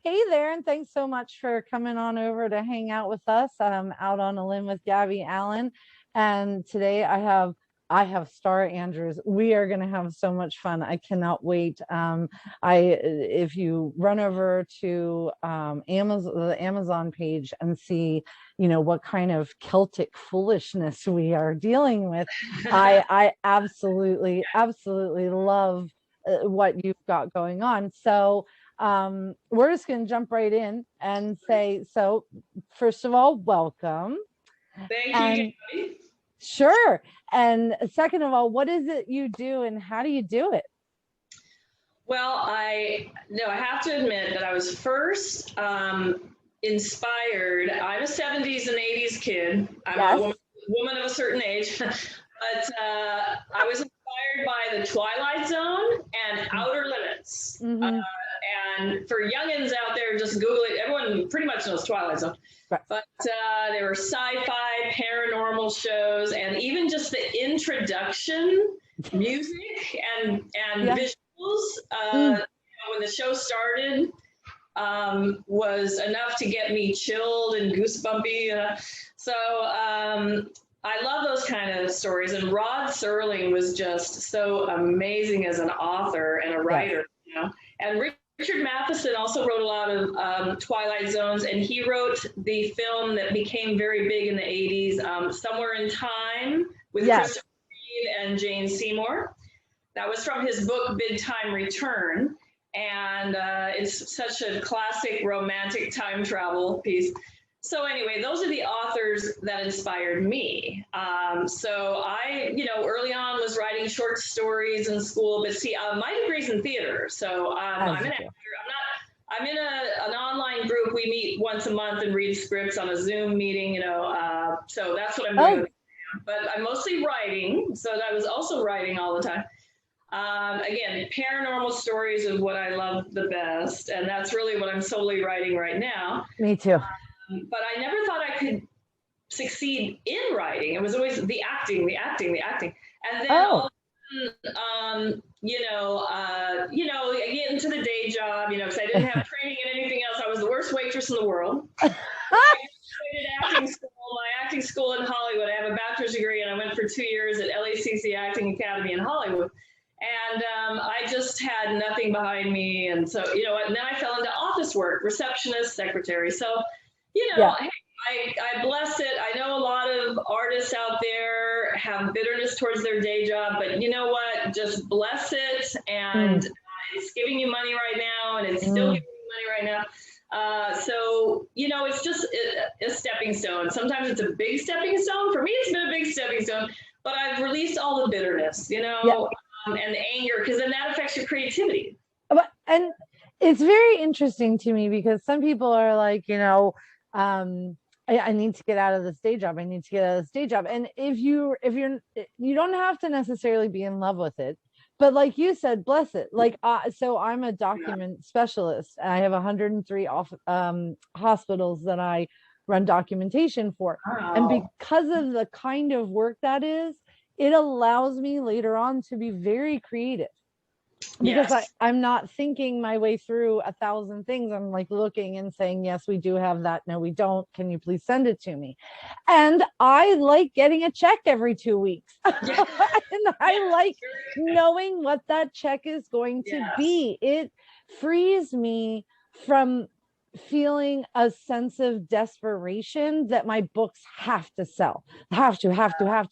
Hey there, and thanks so much for coming on over to hang out with us. I'm out on a limb with Gabby Allen, and today I have Star Andrews. We are going to have so much fun. I cannot wait. I if you run over to Amazon, the Amazon page, and see, what kind of Celtic foolishness we are dealing with. I absolutely love what you've got going on. So we're just going to jump right in and say, so first of all, welcome. Thank you, And Gabby. sure. And second of all, what is it you do and how do you do it? Well, I have to admit that I was first inspired. I'm a 70s and 80s kid. I'm a Yes. woman of a certain age, but I was inspired by the Twilight Zone and Outer Limits. Mm-hmm. And for youngins out there, just Google it. Everyone pretty much knows Twilight Zone. Right. But there were sci-fi, paranormal shows, and even just the introduction music and Yeah. visuals when the show started was enough to get me chilled and goosebumpy. So I love those kind of stories. And Rod Serling was just so amazing as an author and a writer. Yes. And Richard Matheson also wrote a lot of Twilight Zones, and he wrote the film that became very big in the 80s, Somewhere in Time, with Christopher Reeve and Jane Seymour. That was from his book, Big Time Return. And it's such a classic romantic time travel piece. So anyway, those are the authors that inspired me. So I, early on was writing short stories in school, but see, my degree's in theater. So I'm an actor. I'm in an online group. We meet once a month and read scripts on a Zoom meeting, so that's what I'm doing. But I'm mostly writing. So I was also writing all the time. Again, paranormal stories is what I love the best. And that's really what I'm solely writing right now. Me too. But I never thought I could succeed in writing. It was always the acting. And then all of a sudden, I get into the day job, because I didn't have training in anything else. I was the worst waitress in the world. I graduated my acting school in Hollywood. I have a bachelor's degree, and I went for 2 years at LACC Acting Academy in Hollywood. And I just had nothing behind me. And so, and then I fell into office work, receptionist, secretary. So, hey, I bless it. I know a lot of artists out there have bitterness towards their day job, but you know what? Just bless it. And it's giving you money right now, and it's still giving you money right now. So, it's just a stepping stone. Sometimes it's a big stepping stone. For me, it's been a big stepping stone, but I've released all the bitterness, and the anger, because then that affects your creativity. And it's very interesting to me because some people are like, I need to get out of this day job. I need to get out of this day job. And if you don't have to necessarily be in love with it, but like you said, bless it. Like, so I'm a document specialist. I have 103 hospitals that I run documentation for. Wow. And because of the kind of work that is, it allows me later on to be very creative. Because I'm not thinking my way through 1,000 things. I'm like looking and saying, yes, we do have that. No, we don't. Can you please send it to me? And I like getting a check every 2 weeks. And I like knowing what that check is going to be. It frees me from feeling a sense of desperation that my books have to sell. Have to,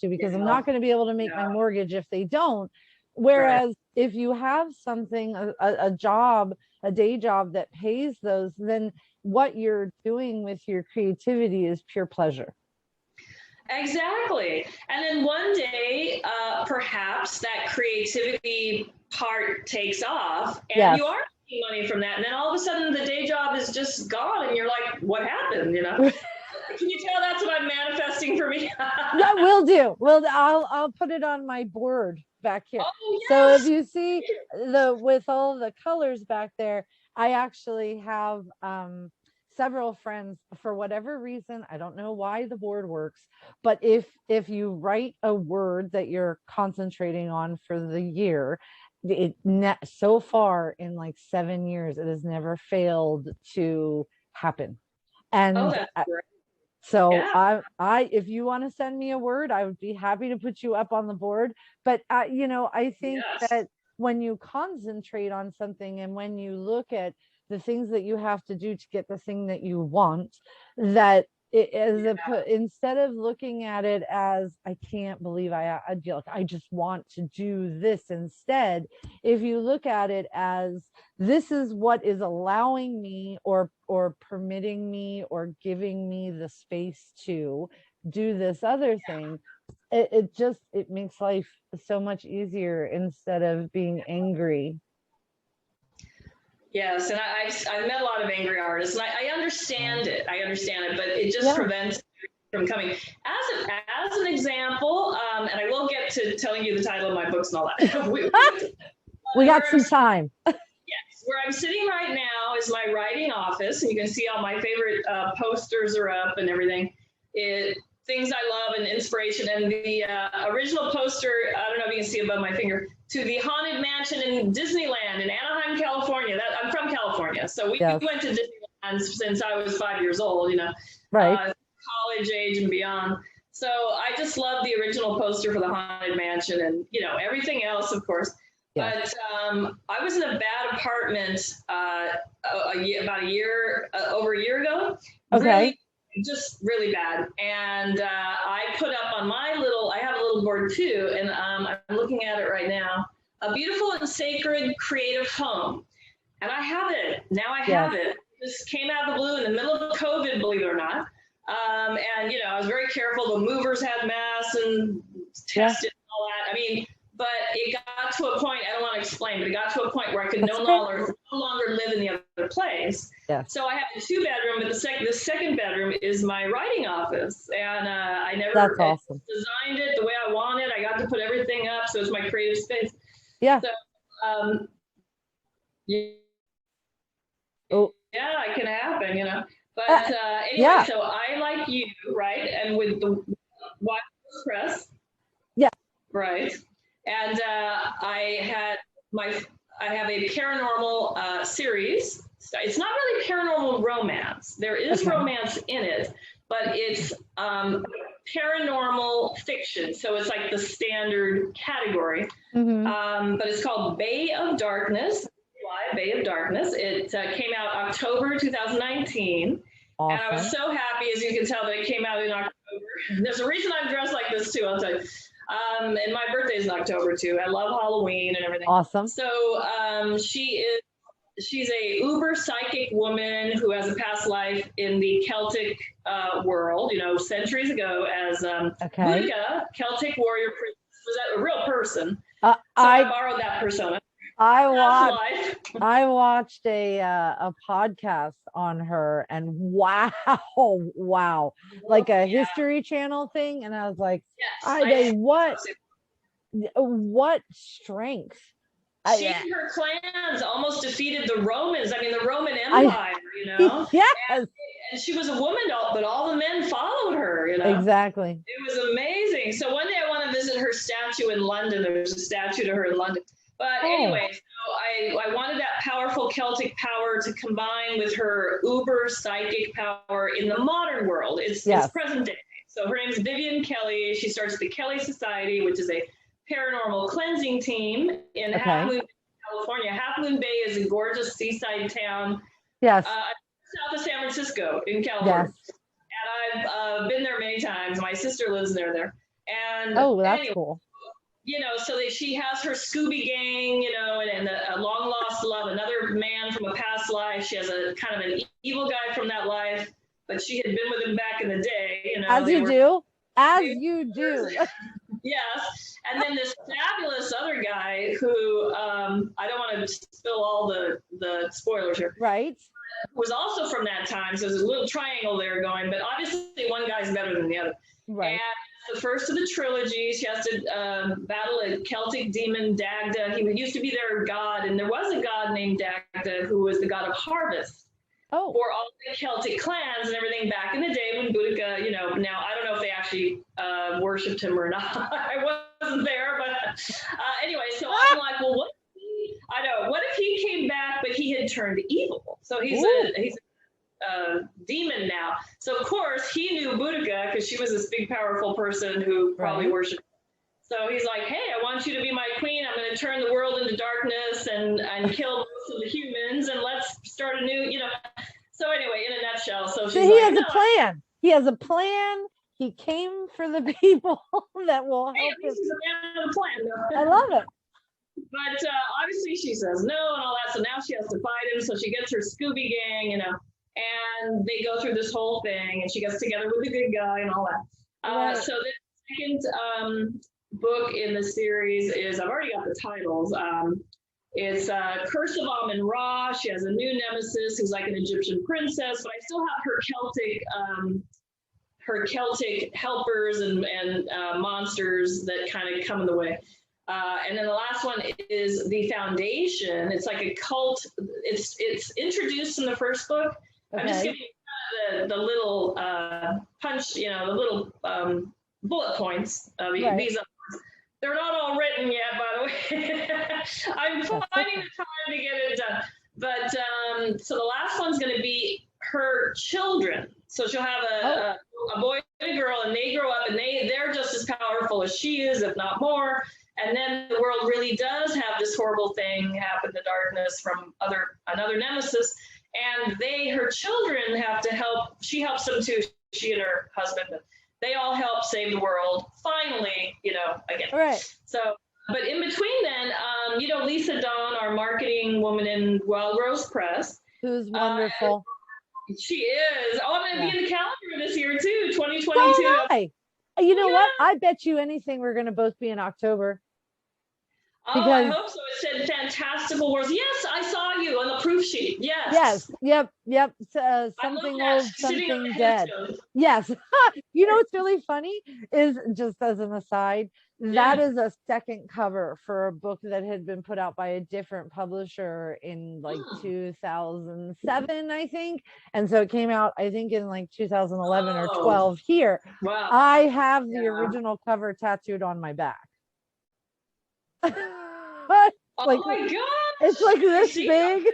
because I'm not going to be able to make my mortgage if they don't. Whereas if you have something, a job, a day job that pays those, then what you're doing with your creativity is pure pleasure. Exactly. And then one day, perhaps that creativity part takes off and you are making money from that. And then all of a sudden the day job is just gone and you're like, what happened? Can you tell that's what I'm manifesting for me? Yeah, will do. Well, I'll put it on my board back here. Oh, yes. So if you see with all the colors back there, I actually have several friends, for whatever reason, I don't know why the board works, but if you write a word that you're concentrating on for the year so far in like 7 years, it has never failed to happen. And that's great. so I if you want to send me a word, I would be happy to put you up on the board. But I think that when you concentrate on something and when you look at the things that you have to do to get the thing that you want, that instead of looking at it as I can't believe I just want to do this instead, if you look at it as this is what is allowing me or permitting me or giving me the space to do this other thing, it makes life so much easier instead of being angry. Yes, and I've met a lot of angry artists, and I understand it. But it just prevents it from coming. As an example, and I will get to telling you the title of my books and all that. we got some time. Yes, where I'm sitting right now is my writing office, and you can see all my favorite posters are up and everything. Things I love and inspiration. And the original poster, I don't know if you can see above my finger, to the Haunted Mansion in Disneyland in Anaheim, California. I'm from California. So we went to Disneyland since I was 5 years old, college age and beyond. So I just love the original poster for the Haunted Mansion and, everything else, of course. Yeah. But I was in a bad apartment about over a year ago. Okay. Really bad. And I put up on I have a little board too, and I'm looking at it right now, a beautiful and sacred creative home. And I have it. Now I have it. This came out of the blue in the middle of COVID, believe it or not. And, I was very careful. The movers had masks and tested and all that. But it got to a point, I don't want to explain, but it got to a point where I could no longer live in the other place. Yeah. So I have a 2-bedroom, but the second bedroom is my writing office. And I never designed it the way I wanted. I got to put everything up, so it's my creative space. Yeah. So, it can happen, But anyway, so I like you, right? And with the Wild Press. Yeah. Right. And I have a paranormal series. It's not really paranormal romance. There is romance in it, but it's paranormal fiction. So it's like the standard category. Mm-hmm. But it's called Bay of Darkness. Bay of Darkness. It came out October 2019. Awesome. And I was so happy, as you can tell, that it came out in October. There's a reason I'm dressed like this too, I'll tell you. And my birthday is in October too. I love Halloween and everything. Awesome. So she's a uber psychic woman who has a past life in the Celtic world, centuries ago as Boudica, Celtic warrior princess. Was that a real person? So I borrowed that persona. I watched a podcast on her, and wow, like a History Channel thing, and I was like, what strength! She and her clans almost defeated the Romans. The Roman Empire, Yes. And she was a woman, but all the men followed her, Exactly. It was amazing. So one day I want to visit her statue in London. There's a statue to her in London. But anyway, so I wanted that powerful Celtic power to combine with her uber psychic power in the modern world. It's present day. So her name is Vivian Kelly. She starts the Kelly Society, which is a paranormal cleansing team in Half Moon, California. Half Moon Bay is a gorgeous seaside town. Yes. South of San Francisco in California. Yes. And I've been there many times. My sister lives there. And that's cool. So she has her Scooby gang, and a long lost love, another man from a past life. She has a kind of an evil guy from that life, but she had been with him back in the day, As you do. Yes. And then this fabulous other guy who, I don't want to spill all the spoilers here. Right. Was also from that time. So there's a little triangle there going, but obviously one guy's better than the other. Right. And the first of the trilogy, she has to battle a Celtic demon, Dagda. He used to be their god, and there was a god named Dagda who was the god of harvest for all the Celtic clans and everything back in the day when Boudica, now I don't know if they actually worshipped him or not. I wasn't there, but anyway, so I'm like, well, what turned evil. So he's a demon now. So of course he knew Boudica because she was this big, powerful person who probably worshipped. So he's like, hey, I want you to be my queen. I'm going to turn the world into darkness and kill most of the humans, and let's start a new, So anyway, in a nutshell, so he has a plan. He has a plan. He came for the people that will help him. He's a man of a plan, though. I love it. But obviously she says no and all that. So now she has to fight him. So she gets her Scooby gang, and they go through this whole thing, and she gets together with the good guy and all that. So the second book in the series is, I've already got the titles. It's Curse of Amun-Ra. She has a new nemesis who's like an Egyptian princess, but I still have her Celtic helpers and monsters that kind of come in the way. And then the last one is The Foundation. It's like a cult. It's introduced in the first book. I'm just giving you the little punch, the little bullet points. These they're not all written yet, by the way. I'm finding the time to get it done. But so the last one's going to be her children. So she'll have a boy and a girl, and they grow up, and they're just as powerful as she is, if not more. And then the world really does have this horrible thing happen to darkness from another nemesis, and her children have to help. She helps them too. She and her husband. They all help save the world. Finally, again. Right. So, but in between then, Lisa Dawn, our marketing woman in Wild Rose Press, who's wonderful. She is. Oh, I'm going to be in the calendar this year too, 2022. So you know what? I bet you anything we're going to both be in October. Oh, I hope so. It said Fantastical Wars. Yes, I saw you on the proof sheet. Yes. Yep. Something old, something dead. Yes. What's really funny is, just as an aside, that is a second cover for a book that had been put out by a different publisher in 2007, I think. And so it came out, I think, in 2011 or 12 here. Wow. I have the original cover tattooed on my back. Oh my God! It's like this big.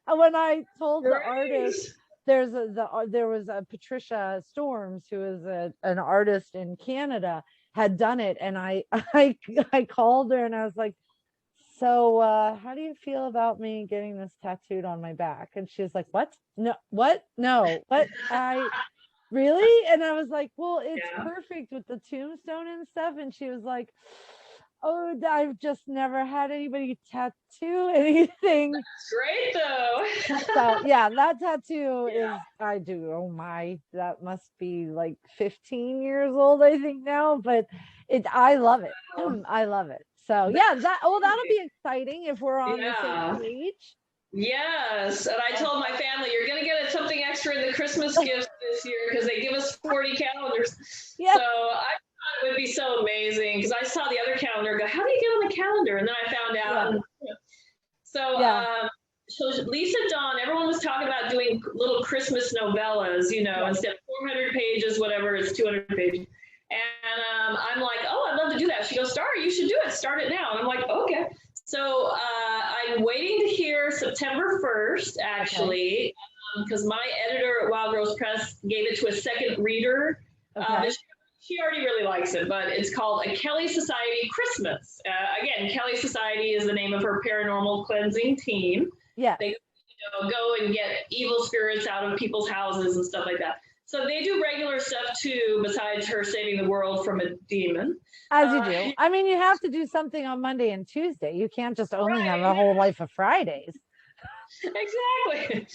When I told the artist, there was a Patricia Storms, who is an artist in Canada, had done it, and I called her and I was like, so how do you feel about me getting this tattooed on my back? And she was like, what? No, what? No, what? Really? And I was like, well, it's perfect with the tombstone and stuff. And she was like, oh, I've just never had anybody tattoo anything. That's great, though. So yeah, that tattoo is, I do. Oh my, that must be 15 years old, I think now. But I love it. I love it. So yeah, that'll be exciting if we're on the same page. Yes, and I told my family, you're going to get something extra in the Christmas gifts this year because they give us 40 calendars. Yeah. So I thought it would be so amazing because I saw the other calendar, go, how do you get on the calendar? And then I found out. Yeah. So Lisa Dawn, everyone was talking about doing little Christmas novellas, instead of 400 pages, whatever, it's 200 pages. And I'm like, oh, I'd love to do that. She goes, Starra, you should do it. Start it now. And I'm like, okay. So I'm waiting to hear September 1st, actually, because my editor at Wild Rose Press gave it to a second reader. She already really likes it, but it's called A Kelly Society Christmas. Again, Kelly Society is the name of her paranormal cleansing team. Yeah. They go and get evil spirits out of people's houses and stuff like that. So they do regular stuff too, besides her saving the world from a demon. As you do. I mean, you have to do something on Monday and Tuesday. You can't just only have a whole life of Fridays. Exactly.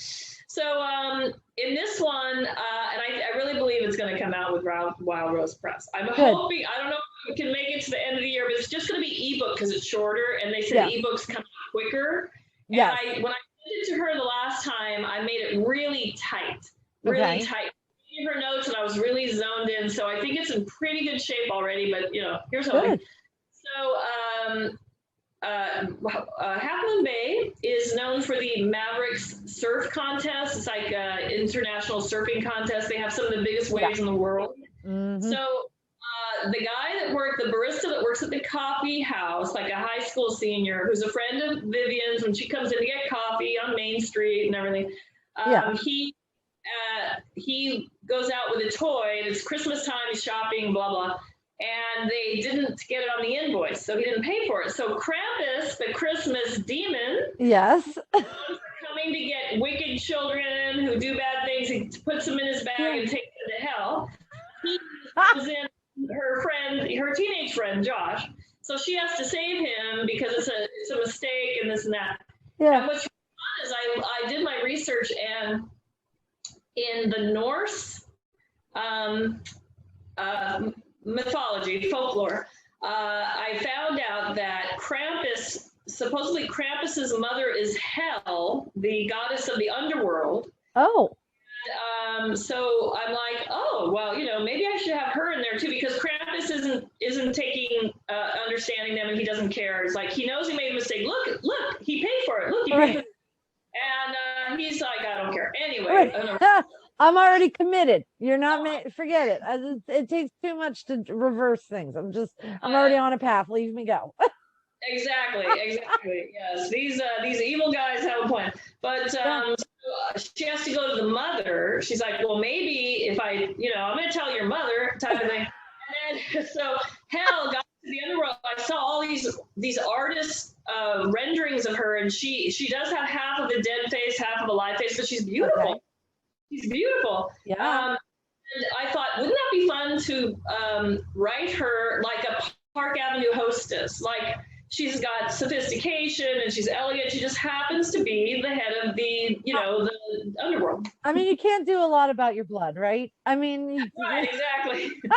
So in this one, and I really believe it's going to come out with Wild Rose Press. I'm hoping, I don't know if it can make it to the end of the year, but it's just going to be ebook because it's shorter, and they said ebooks come out quicker. Yeah. When I sent it to her the last time, I made it really tight. Really tight. Her notes, and I was really zoned in, so I think it's in pretty good shape already, but here's hoping. So Half Moon Bay is known for the Mavericks surf contest. It's like an international surfing contest. They have some of the biggest waves in the world. Mm-hmm. So the guy the barista that works at the coffee house, like a high school senior, who's a friend of Vivian's when she comes in to get coffee on Main Street and everything. He goes out with a toy, and it's Christmas time, he's shopping, blah, blah. And they didn't get it on the invoice, so he didn't pay for it. So Krampus, the Christmas demon, yes, coming to get wicked children who do bad things, he puts them in his bag and takes them to hell. He goes in her teenage friend, Josh. So she has to save him because it's a mistake and this and that. Yeah. And what's fun is I did my research, and in the Norse mythology, folklore, I found out that supposedly Krampus's mother is Hel, the goddess of the underworld. Oh. So I'm like, oh, well, maybe I should have her in there too, because Krampus isn't taking understanding them, and he doesn't care. It's like he knows he made a mistake. Look, he paid for it. Look, he paid for it. And he's like, I don't care. Anyway, I'm already committed. You're not forget it. It takes too much to reverse things. I'm already on a path. Leave me go. Exactly. Yes, these evil guys have a plan. But so she has to go to the mother. She's like, well, maybe if I'm going to tell your mother, type of thing. And then so Hel got to the underworld. I saw all these artists renderings of her, and she does have half of a dead face, half of a live face, but she's beautiful. Okay. She's beautiful. Yeah. And I thought, wouldn't that be fun to write her like a Park Avenue hostess? Like, she's got sophistication and she's elegant. She just happens to be the head of the underworld. I mean, you can't do a lot about your blood, right? I mean, right, exactly. So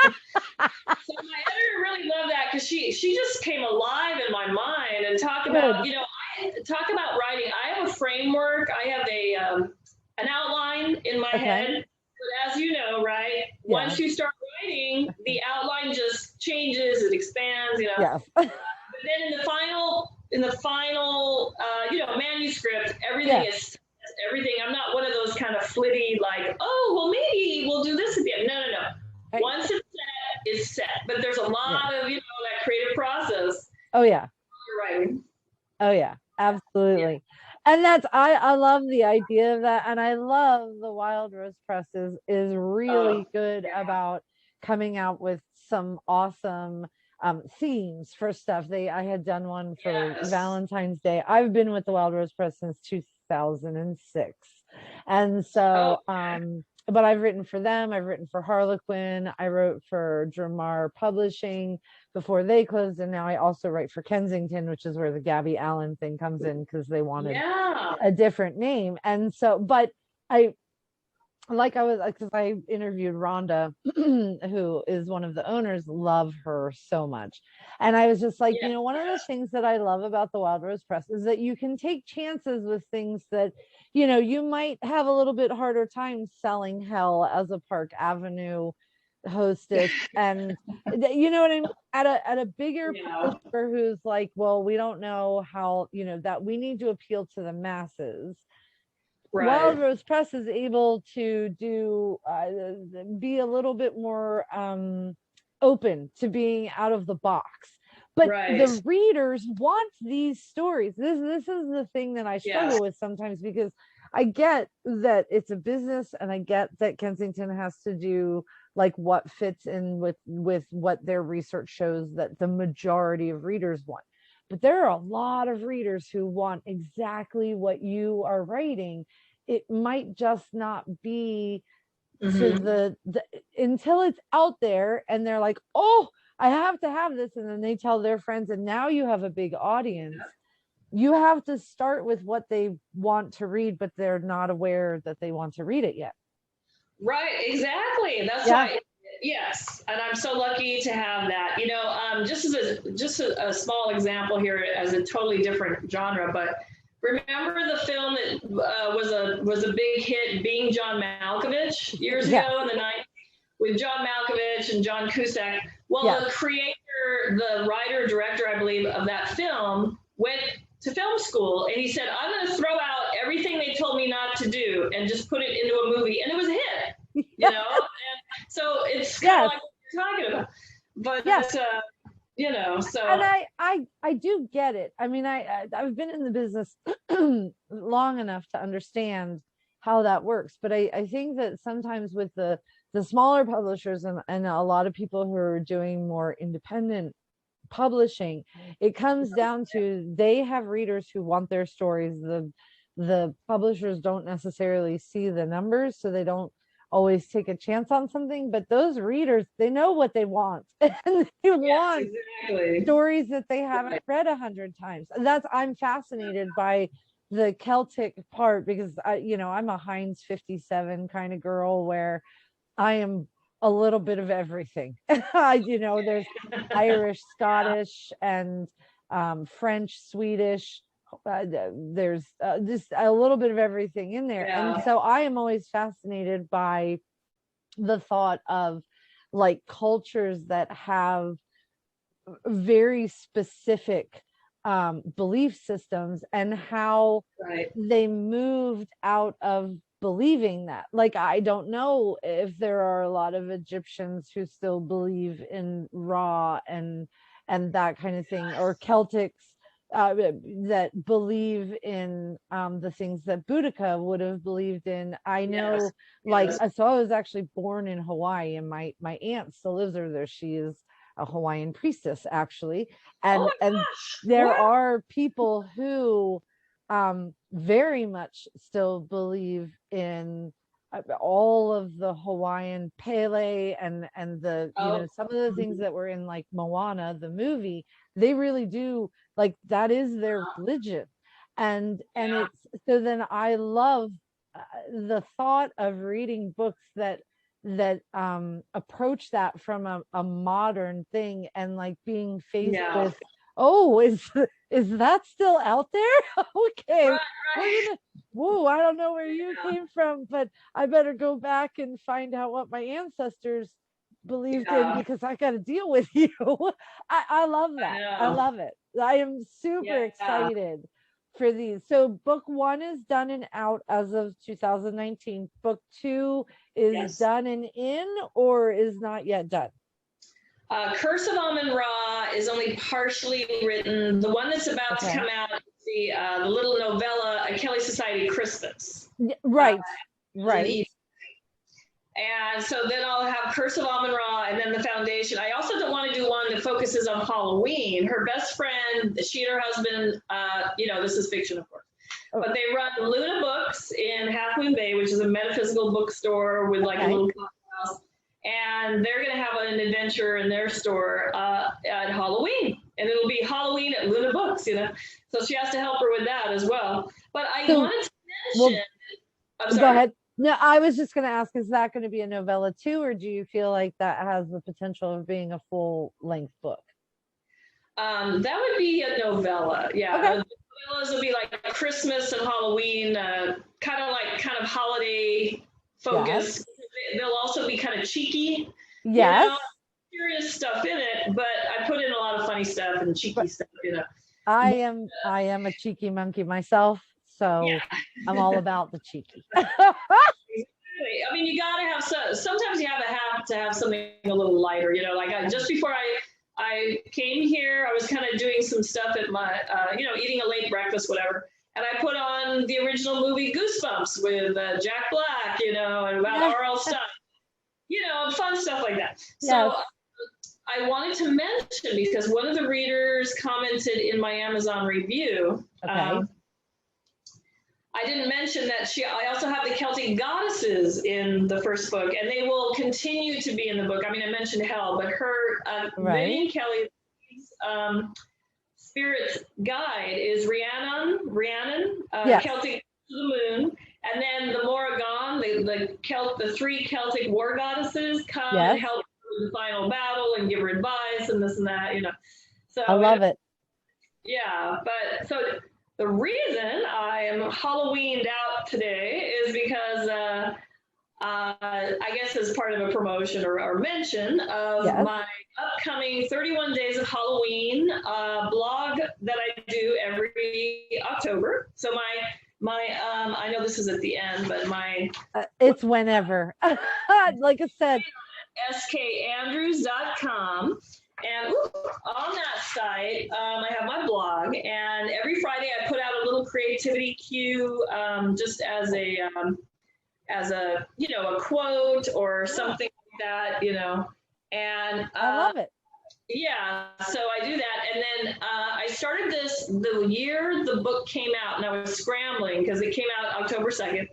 my editor really loved that, because she just came alive in my mind, and talk about writing. I have a framework. I have an outline in my head. But as you know, right, once you start writing, the outline just changes, it expands, Yes. But then in the final manuscript, everything is everything. I'm not one of those kind of flitty, like, oh, well, maybe we'll do this at the end. No. Right. Once it's set. But there's a lot of, that creative process. Oh, yeah. You're writing. Oh, yeah, absolutely. Yeah. And I love the idea of that. And I love the Wild Rose Press is really good about coming out with some awesome themes for stuff. I had done one for Valentine's Day. I've been with the Wild Rose Press since 2006. And so, but I've written for them. I've written for Harlequin. I wrote for Dramar Publishing before they closed. And now I also write for Kensington, which is where the Gabby Allen thing comes in, because they wanted a different name. And so, but because I interviewed Rhonda, who is one of the owners, love her so much. And I was just like, one of the things that I love about the Wild Rose Press is that you can take chances with things that, you might have a little bit harder time selling Hel as a Park Avenue hostess. And you know what I mean? At a bigger publisher who's like, well, we don't know how, that we need to appeal to the masses. Right. Wild Rose Press is able to be a little bit more open to being out of the box, but the readers want these stories. This is the thing that I struggle with sometimes, because I get that it's a business, and I get that Kensington has to do like what fits in with what their research shows that the majority of readers want. But there are a lot of readers who want exactly what you are writing. It might just not be to the until it's out there and they're like, oh, I have to have this. And then they tell their friends, and now you have a big audience. You have to start with what they want to read, but they're not aware that they want to read it yet. Right, exactly. That's why. Yes, and I'm so lucky to have that. Just a small example here, as a totally different genre, but remember the film that was a big hit, Being John Malkovich, years ago in the 90s, with John Malkovich and John Cusack? Well, the creator, the writer, director, I believe, of that film went to film school, and he said, I'm going to throw out everything they told me not to do and just put it into a movie, and it was a hit. And so it's kind of like what you're talking about. But but you know, so. And I do get it. I mean, I've been in the business long enough to understand how that works. But I think that sometimes with the smaller publishers and a lot of people who are doing more independent publishing, it comes down to they have readers who want their stories. The publishers don't necessarily see the numbers, so they don't always take a chance on something, but those readers, they know what they want. And they want stories that they haven't read 100 times. And I'm fascinated by the Celtic part, because I'm a Heinz 57 kind of girl where I am a little bit of everything. There's Irish, Scottish, and French, Swedish. There's just a little bit of everything in there. And so I am always fascinated by the thought of like cultures that have very specific belief systems, and how they moved out of believing that. Like, I don't know if there are a lot of Egyptians who still believe in Ra and that kind of thing, or Celtics that believe in the things that Boudica would have believed in. I know, so I was actually born in Hawaii, and my aunt still lives there. She is a Hawaiian priestess, actually, and there are people who very much still believe in all of the Hawaiian Pele and the some of the things that were in like Moana the movie. They really do, like, that is their religion. And it's, so then I love the thought of reading books that approach that from a modern thing, and like being faced with, oh, is that still out there? Okay, whoa, I don't know where you came from, but I better go back and find out what my ancestors believed in, because I got to deal with you. I love that. I love it. I am super excited for these. So book 1 is done and out as of 2019. Book 2 is done and in, or is not yet done? Curse of Amun-Ra is only partially written. The one that's about to come out is the little novella, A Kelly Society Christmas. Right. And so then I'll have Curse of Amun-Ra, and then the Foundation. I also don't want to do one that focuses on Halloween. Her best friend, she and her husband, this is fiction, of course, but they run Luna Books in Half Moon Bay, which is a metaphysical bookstore with like a little house. And they're going to have an adventure in their store at Halloween. And it'll be Halloween at Luna Books, So she has to help her with that as well. But I wanted to mention... Go ahead. No, I was just going to ask, is that going to be a novella too, or do you feel like that has the potential of being a full-length book? That would be a novella, yeah. Okay. Novellas will be like Christmas and Halloween, kind of holiday focused. Yes. They'll also be kind of cheeky. Yes. Serious stuff in it, but I put in a lot of funny stuff and cheeky stuff, I am a cheeky monkey myself. So I'm all about the cheeky. I mean, you gotta have sometimes you have to have something a little lighter, like just before I came here, I was kind of doing some stuff at my, eating a late breakfast, whatever. And I put on the original movie Goosebumps with Jack Black, and about R.L. Stein, fun stuff like that. So I wanted to mention, because one of the readers commented in my Amazon review, I didn't mention that I also have the Celtic goddesses in the first book, and they will continue to be in the book. I mean, I mentioned Hel, but her, Vivian Kelly's spirit guide is Rhiannon, Celtic to the moon. And then the Morrigan, the 3 Celtic war goddesses come and help with the final battle and give her advice and this and that, So I love it. Yeah, but so the reason I am Halloweened out today is because I guess as part of a promotion or mention of my upcoming 31 Days of Halloween blog that I do every October. So my I know this is at the end, but my it's whenever. Like I said, skandrews.com. And on that site, I have my blog, and every Friday I put out a little creativity cue, just as a a quote or something like that, and I love it. yeah, so I do that, and then I started this the year the book came out, and I was scrambling because it came out October 2nd.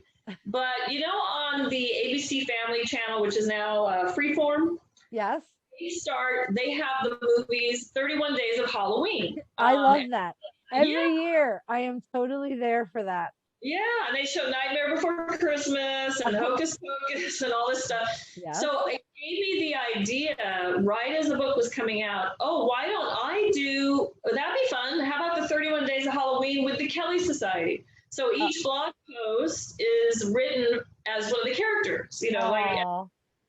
But on the ABC Family channel, which is now Freeform, yes, they have the movies 31 Days of Halloween. I love that. Every year, I am totally there for that. Yeah, and they show Nightmare Before Christmas and Hocus Pocus and all this stuff. Yes. So it gave me the idea right as the book was coming out. Oh, why don't I that'd be fun. How about the 31 Days of Halloween with the Kelly Society? So each blog post is written as one of the characters, like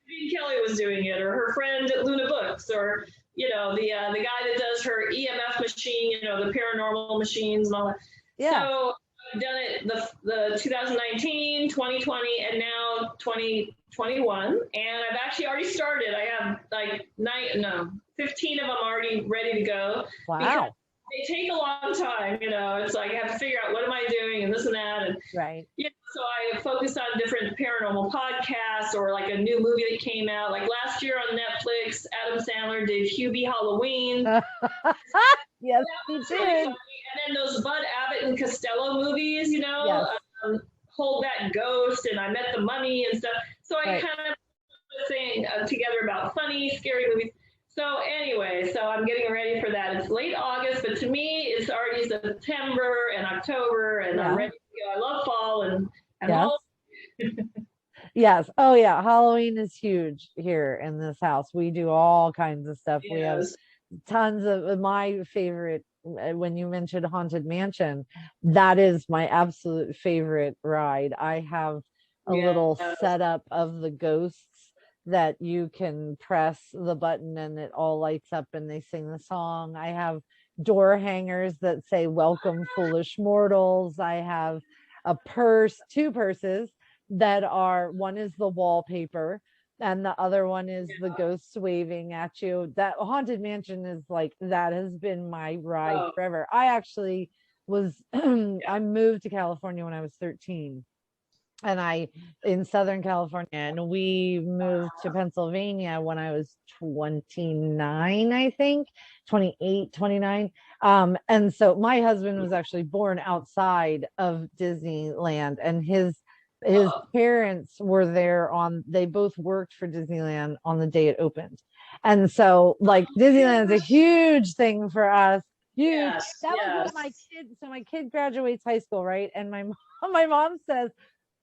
Jean Kelly was doing it, or her friend at Luna Books, or the guy that does her EMF machine, the paranormal machines and all that. Yeah. So I've done it the 2019, 2020, and now 2021, and I've actually already started. I have 15 of them already ready to go. Wow. They take a long time, it's like I have to figure out what am I doing and this and that. And right. So I focus on different paranormal podcasts, or like a new movie that came out. Like last year on Netflix, Adam Sandler did Hubie Halloween. Yes, he did. And then those Bud Abbott and Costello movies, yes. Hold That Ghost, and I Met the Mummy and stuff. So I kind of put a thing together about funny, scary movies. So anyway, I'm getting ready for that. It's late August, but to me, it's already September and October, and I'm ready to go. I love fall and Halloween. Yes. Oh yeah. Halloween is huge here in this house. We do all kinds of stuff. Yes. We have tons of my favorite. When you mentioned Haunted Mansion, that is my absolute favorite ride. I have a little setup of the ghosts that you can press the button and it all lights up and they sing the song. I have door hangers that say "Welcome, foolish mortals." I have a purse, two purses that are, one is the wallpaper and the other one is the ghosts waving at you. That Haunted Mansion is that has been my ride forever. I actually was I moved to California when I was 13, and in Southern California, and we moved to Pennsylvania when I was 29, I think 28, 29. And so my husband was actually born outside of Disneyland, and his parents were there they both worked for Disneyland on the day it opened. And so Disneyland is a huge thing for us. Huge. Yes, that was what my kid graduates high school, right? And my mom says,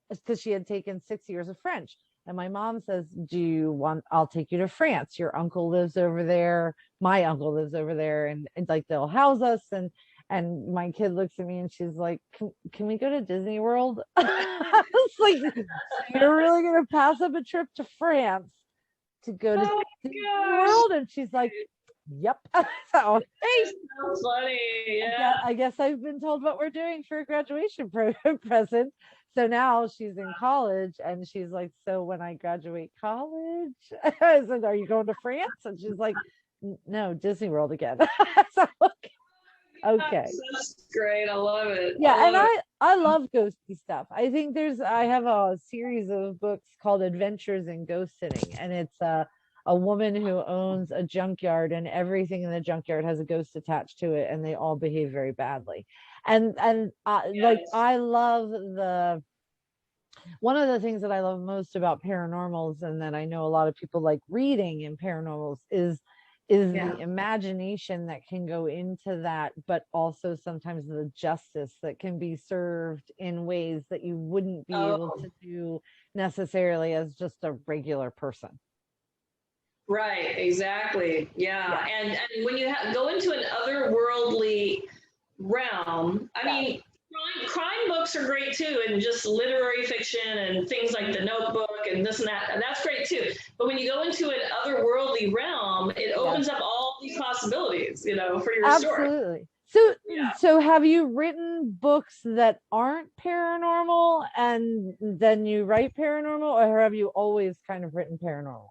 because she had taken 6 years of French. And my mom says, I'll take you to France. Your uncle lives over there. My uncle lives over there. And they'll house us. And my kid looks at me and she's like, can we go to Disney World? It's like, you're really going to pass up a trip to France to go to Disney World? And she's like, yep. So, hey, so funny. Yeah. I guess I've been told what we're doing for a graduation present. So now she's in college and she's like, so when I graduate college, I said, are you going to France? And she's like, no, Disney World again. So, okay. That's great. I love it. Yeah. I love ghosty stuff. I think I have a series of books called Adventures in Ghost Sitting, and it's a woman who owns a junkyard, and everything in the junkyard has a ghost attached to it, and they all behave very badly. And I love one of the things that I love most about paranormals, and that I know a lot of people like reading in paranormals, is the imagination that can go into that, but also sometimes the justice that can be served in ways that you wouldn't be able to do necessarily as just a regular person. Right, exactly. Yeah. And when you go into an otherworldly realm, I mean, crime books are great too, and just literary fiction and things like The Notebook and this and that, and that's great too. But when you go into an otherworldly realm, it opens up all these possibilities, for your story. Absolutely. So have you written books that aren't paranormal and then you write paranormal, or have you always kind of written paranormal?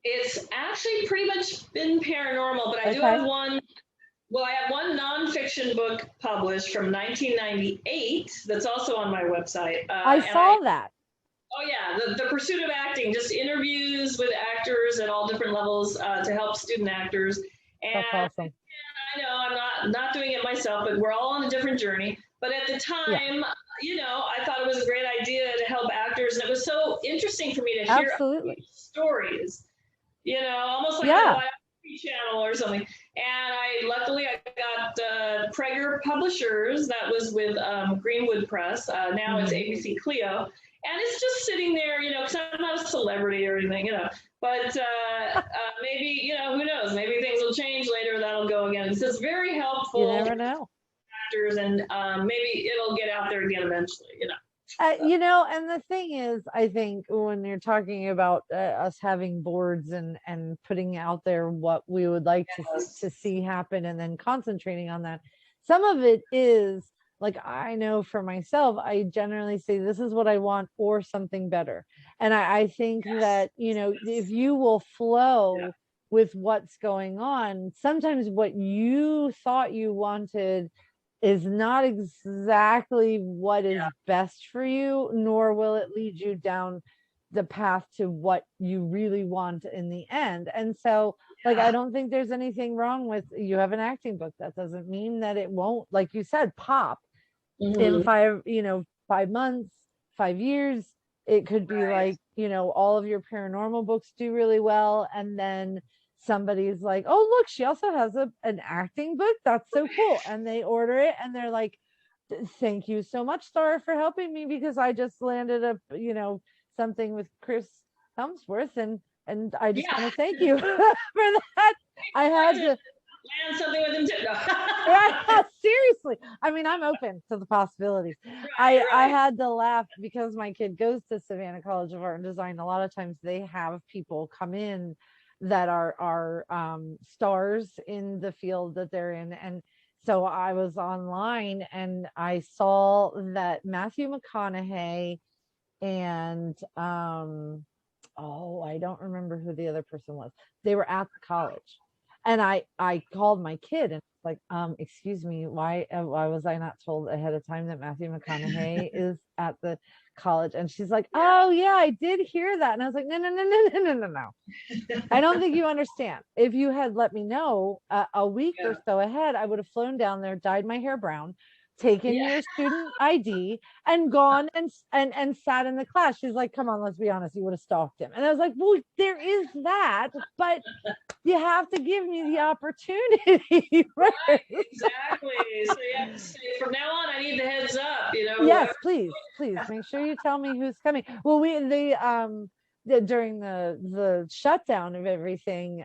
It's actually pretty much been paranormal, but I do have one. Well, I have one nonfiction book published from 1998 that's also on my website. I saw that. Oh yeah, the Pursuit of Acting, just interviews with actors at all different levels to help student actors. And that's awesome. I know I'm not doing it myself, but we're all on a different journey. But at the time, you know, I thought it was a great idea to help actors, and it was so interesting for me to hear stories. You know, almost like a biography channel or something. And luckily I got Prager Publishers. That was with Greenwood Press. Now it's ABC Clio. And it's just sitting there, you know, because I'm not a celebrity or anything, you know. But maybe, you know, who knows? Maybe things will change later. That'll go again. So it's very helpful. You never know. Actors, and maybe it'll get out there again eventually, you know. You know, and the thing is, I think when you're talking about us having boards and putting out there what we would like to see happen, and then concentrating on that, some of it is like, I know for myself, I generally say this is what I want or something better. And I think that, you know, if you will flow with what's going on, sometimes what you thought you wanted is not exactly what is best for you, nor will it lead you down the path to what you really want in the end. And so, like, I don't think there's anything wrong with, you have an acting book. That doesn't mean that it won't, like you said, pop in 5 months, 5 years. It could be like, you know, all of your paranormal books do really well, and then somebody's like, oh look, she also has an acting book, that's so cool, and they order it and they're like, thank you so much, Starra, for helping me, because I just landed a, you know, something with Chris Helmsworth, and I just want to thank you for that. I had to land something with him too. Yeah, seriously. I mean, I'm open to the possibilities. I had to laugh because my kid goes to Savannah College of Art and Design. A lot of times they have people come in that are stars in the field that they're in, and so I was online and I saw that Matthew McConaughey and I don't remember who the other person was. They were at the college, and I called my kid and like, excuse me, why was I not told ahead of time that Matthew McConaughey is at the college? And she's like, oh yeah, I did hear that. And I was like, no. I don't think you understand. If you had let me know a week or so ahead, I would have flown down there, dyed my hair brown, taken your student ID, and gone and sat in the class. She's like, come on, let's be honest, you would have stalked him. And I was like, well, there is that, but you have to give me the opportunity. Right, exactly. So you have to say, from now on, I need the heads up, you know. Yes, please make sure you tell me who's coming. Well, during the shutdown of everything,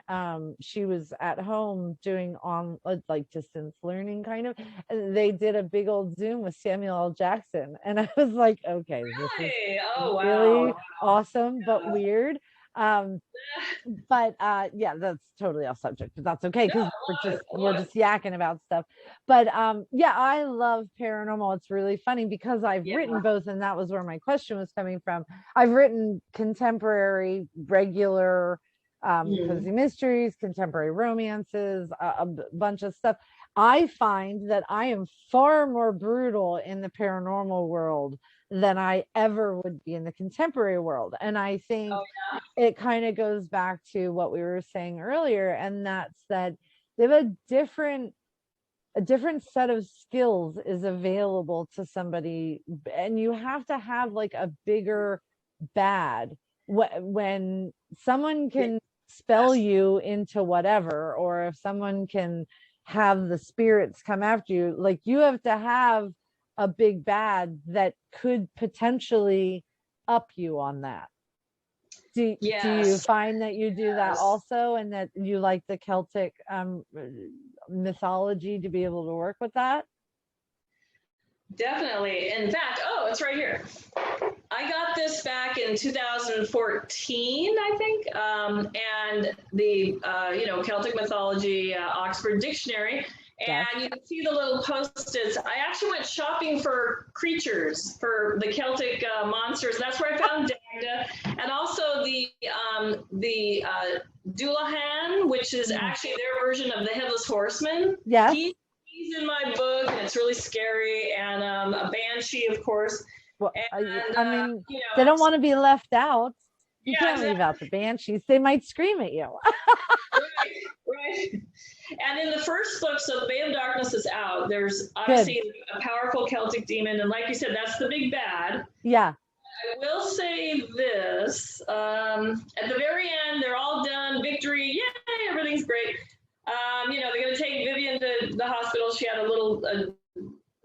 she was at home doing on like distance learning kind of, and they did a big old Zoom with Samuel L. Jackson, and I was like, okay, this is really awesome, but weird. But yeah, that's totally off subject, but that's okay, because we're just yakking about stuff. But yeah, I love paranormal. It's really funny because I've written both, and that was where my question was coming from. I've written contemporary, regular cozy mysteries, contemporary romances, a bunch of stuff. I find that I am far more brutal in the paranormal world than I ever would be in the contemporary world. And I think it kind of goes back to what we were saying earlier, and that's that they have a different set of skills is available to somebody, and you have to have like a bigger bad when someone can spell you into whatever, or if someone can have the spirits come after you, like you have to have a big bad that could potentially up you on that. Do you find that you do that also, and that you like the Celtic mythology to be able to work with that? Definitely. In fact, it's right here. I got this back in 2014, I think, and the Celtic mythology Oxford Dictionary. And you can see the little post-its. I actually went shopping for creatures, for the Celtic monsters. That's where I found And also the Doulahan, which is actually their version of the Headless Horseman. Yes. He's in my book, and it's really scary. And a banshee, of course. Well, And, I mean, they don't want to be left out. You can't exactly. leave out the banshees. They might scream at you. Right. And in the first book, so the Bay of Darkness is out. There's obviously a powerful Celtic demon, and like you said, that's the big bad. Yeah. I will say this: at the very end, they're all done. Victory! Yay! Everything's great. They're going to take Vivian to the hospital. She had a little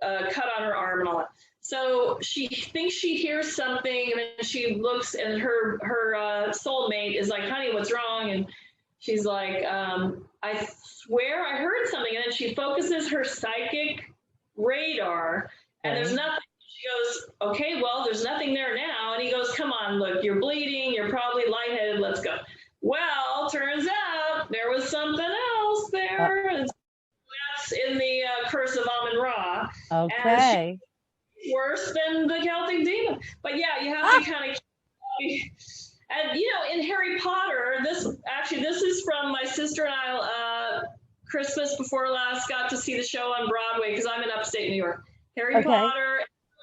cut on her arm and all that. So she thinks she hears something, and then she looks, and her soulmate is like, "Honey, what's wrong?" And she's like, "I swear I heard something." And then she focuses her psychic radar, and there's nothing. She goes, "Okay, well, there's nothing there now." And he goes, "Come on, look, you're bleeding. You're probably lightheaded. Let's go." Well, turns out there was something else there. And that's in the Curse of Amun-Ra. Okay. Worse than the Celtic demon. But yeah, you have to kind of and in Harry Potter, this is from my sister and I Christmas before last got to see the show on Broadway because I'm in upstate New York. Harry Potter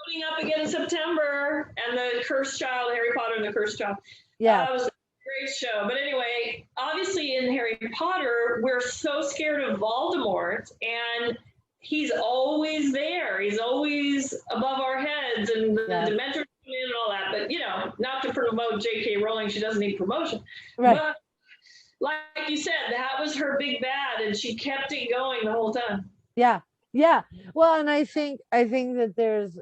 opening up again in September, and the Cursed Child, Harry Potter and the Cursed Child. Yeah. It was a great show. But anyway, obviously in Harry Potter, we're so scared of Voldemort, and he's always there. He's always above our heads, and the Dementors come in and all that. But, not to promote J.K. Rowling, she doesn't need promotion. Right. But like you said, that was her big bad, and she kept it going the whole time. Yeah. Yeah. Well, and I think that there's,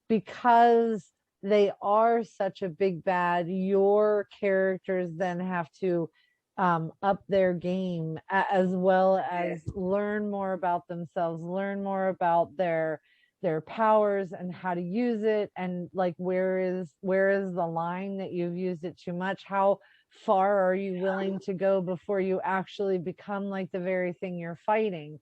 because they are such a big bad, your characters then have to up their game, as well as learn more about themselves, learn more about their powers and how to use it, and like where is the line that you've used it too much? How far are you willing to go before you actually become like the very thing you're fighting?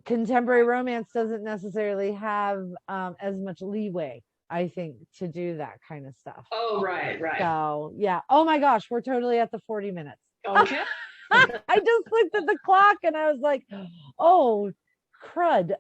Contemporary romance doesn't necessarily have as much leeway, I think, to do that kind of stuff. Oh, right. So yeah. Oh my gosh, we're totally at the 40 minutes. Okay. I just looked at the clock and I was like, oh crud.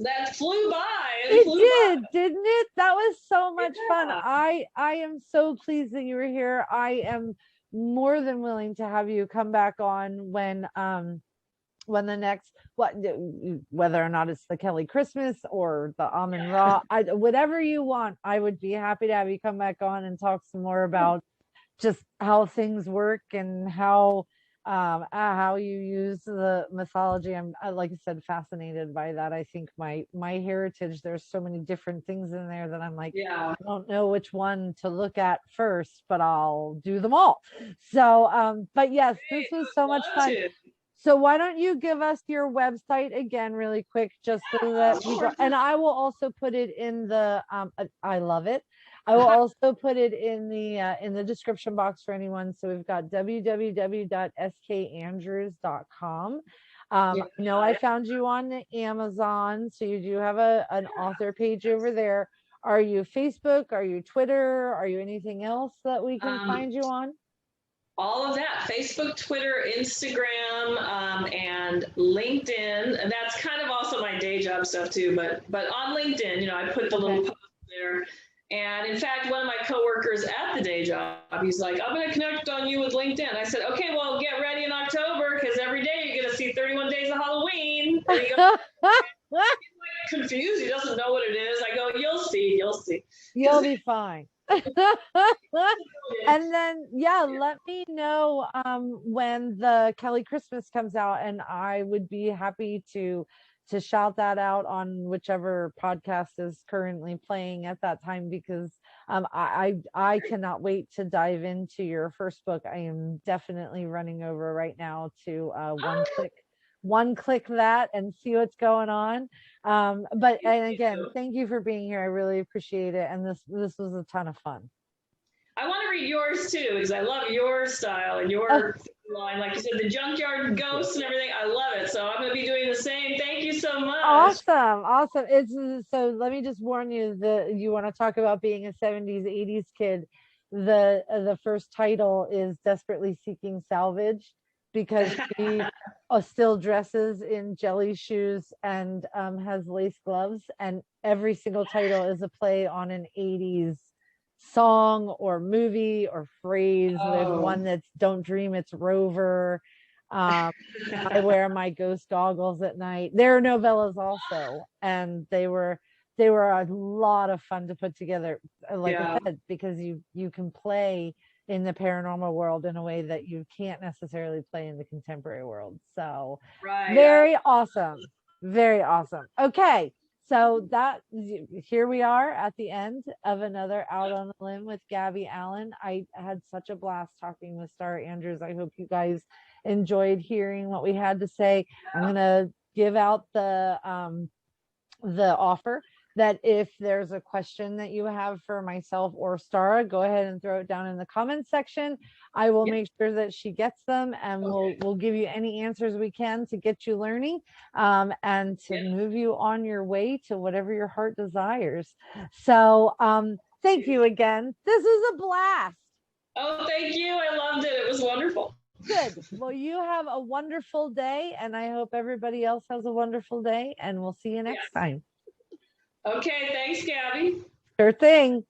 That flew by. It did, didn't it? That was so much fun. I am so pleased that you were here. I am more than willing to have you come back on when the next, whether or not it's the Kelly Christmas or the Amun-Ra, whatever you want, I would be happy to have you come back on and talk some more about just how things work and how you use the mythology. I'm, like I said, fascinated by that. I think my heritage, there's so many different things in there that I'm like, I don't know which one to look at first, but I'll do them all. So but yes, this was so much fun. So why don't you give us your website again really quick, just so that people, and I will also put it in the I love it. I will also put it in the description box for anyone. So we've got www.skandrews.com. I found you on Amazon, so you do have an author page over there. Are you Facebook? Are you Twitter? Are you anything else that we can find you on? All of that: Facebook, Twitter, Instagram, and LinkedIn. And that's kind of also my day job stuff too. But on LinkedIn, I put the little post there. And in fact, one of my coworkers at the day job, he's like, "I'm going to connect on you with LinkedIn." I said, "Okay, well, get ready in October, because every day you're going to see 31 Days of Halloween." And he goes, he's like confused. He doesn't know what it is. I go, "You'll see. You'll be fine." And then let me know when the Kelly Christmas comes out, and I would be happy to shout that out on whichever podcast is currently playing at that time, because I cannot wait to dive into your first book. I am definitely running over right now to one click that and see what's going on. And again, thank you for being here. I really appreciate it, and this was a ton of fun. I want to read yours too, because I love your style and your line. Like you said, the junkyard ghosts and everything. I love it. So I'm going to be doing the same. Thank you so much. Awesome. It's so let me just warn you that you want to talk about being a 70s, 80s kid. The first title is Desperately Seeking Salvage because she still dresses in jelly shoes and has lace gloves, and every single title is a play on an 80s song or movie or phrase. There's one that's Don't Dream It's Rover. I wear my ghost goggles at night. There are novellas also, and they were a lot of fun to put together. Like I said, because you can play in the paranormal world in a way that you can't necessarily play in the contemporary world. So very awesome. Very awesome. Okay. So here we are at the end of another Out on the Limb with Gabby Allen. I had such a blast talking with Starra Andrews. I hope you guys enjoyed hearing what we had to say. I'm gonna give out the offer that if there's a question that you have for myself or Starra, go ahead and throw it down in the comments section. I will make sure that she gets them, and we'll give you any answers we can to get you learning and to move you on your way to whatever your heart desires. So thank you again. This is a blast. Oh, thank you. I loved it. It was wonderful. Good. Well, you have a wonderful day, and I hope everybody else has a wonderful day, and we'll see you next time. Okay. Thanks, Gabby. Sure thing.